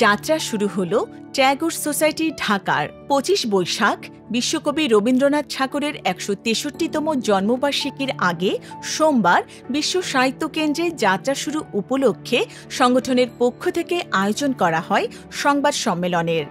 যাত্রা শুরু হল ট্যাগর সোসাইটি ঢাকার ২৫ বৈশাখ বিশ্বকবি রবীন্দ্রনাথ ঠাকুরের ১৬৩তম জন্মবার্ষিকীর আগে সোমবার বিশ্ব সাহিত্য কেন্দ্রে যাত্রা শুরু উপলক্ষে সংগঠনের পক্ষ থেকে আয়োজন করা হয় সংবাদ সম্মেলনের।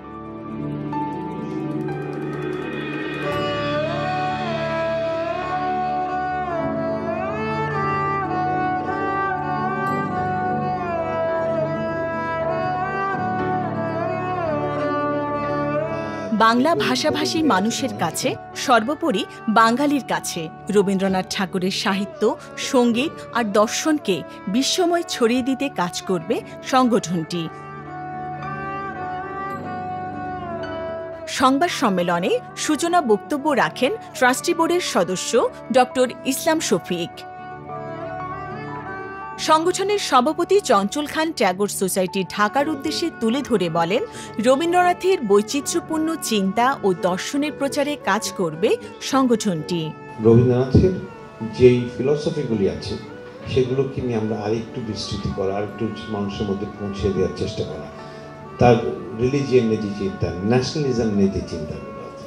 বাংলা ভাষাভাষী মানুষের কাছে, সর্বোপরি বাঙালির কাছে রবীন্দ্রনাথ ঠাকুরের সাহিত্য, সঙ্গীত আর দর্শনকে বিশ্বময় ছড়িয়ে দিতে কাজ করবে সংগঠনটি। সংবাদ সম্মেলনে সূচনা বক্তব্য রাখেন ট্রাস্টি বোর্ডের সদস্য ডক্টর ইসলাম শফিক। সংগঠনের সভাপতি চঞ্চল খান ট্যাগর সোসাইটি ঢাকার উদ্দেশ্যে তুলে ধরে বলেন, রবীন্দ্রনাথের বৈচিত্র্যপূর্ণ চিন্তা ও দর্শনের প্রচারে কাজ করবে সংগঠনটি। রবীন্দ্রনাথের যেই ফিলসফিগুলি আছে সেগুলোকে নিয়ে আমরা আরেকটু বিস্তৃতি করা, আরেকটু মানুষের মধ্যে পৌঁছে দেওয়ার চেষ্টা করা। তার রিলিজিয়ান নিয়ে যে চিন্তা, ন্যাশনালিজম নিয়ে যে চিন্তাগুলো আছে,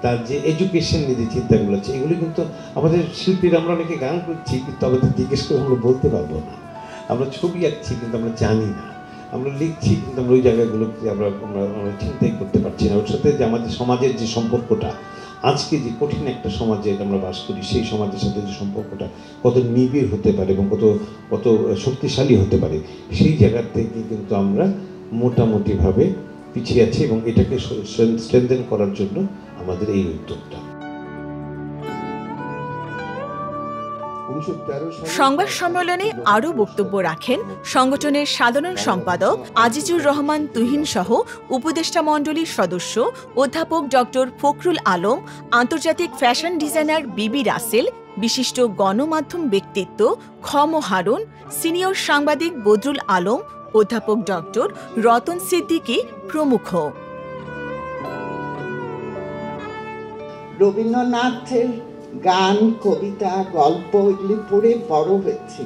তার যে এডুকেশন নিয়ে যে চিন্তাগুলো আছে, এগুলো কিন্তু আমাদের শিল্পীরা, আমরা অনেকে গান করছি কিন্তু আমাদের জিজ্ঞেস করে আমরা বলতে পারবো না। আমরা ছবি আঁকছি কিন্তু আমরা জানি না, আমরা লিখছি কিন্তু আমরা ওই জায়গাগুলোকে আমরা চিন্তাই করতে পারছি না। ওর সাথে যে আমাদের সমাজের যে সম্পর্কটা, আজকে যে কঠিন একটা সমাজে আমরা বাস করি, সেই সমাজের সাথে যে সম্পর্কটা কত নিবিড় হতে পারে এবং কত শক্তিশালী হতে পারে, সেই জায়গা থেকে কিন্তু আমরা মোটামুটিভাবে পিছিয়ে আছি এবং এটাকে স্ট্রেনথেন করার জন্য আমাদের এই উদ্যোগটা। সংবাদ সম্মেলনে আরও বক্তব্য রাখেন সংগঠনের সাধারণ সম্পাদক আজিজুর রহমান তুহিন সহ উপদেষ্টা মণ্ডলীর সদস্য অধ্যাপক ডক্টর ফখরুল আলম, আন্তর্জাতিক ফ্যাশন ডিজাইনার বিবি রাসেল, বিশিষ্ট গণমাধ্যম ব্যক্তিত্ব খম হারুন, সিনিয়র সাংবাদিক বদরুল আলম, অধ্যাপক ডক্টর রতন সিদ্দিকী প্রমুখ। রবীন্দ্রনাথের গান, কবিতা, গল্প এগুলি পড়ে বড় হয়েছি।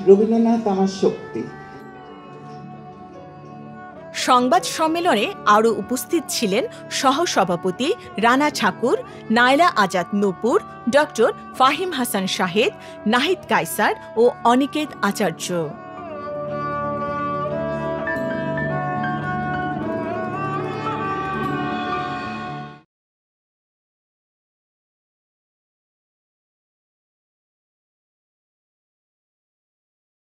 রবীন্দ্রনাথ আমার শক্তি। সংবাদ সম্মেলনে আরও উপস্থিত ছিলেন সহসভাপতি রানা ঠাকুর, নায়লা আজাদ নূপুর, ডক্টর ফাহিম হাসান শাহেদ, নাহিদ কায়সার ও অনিকেত আচার্য।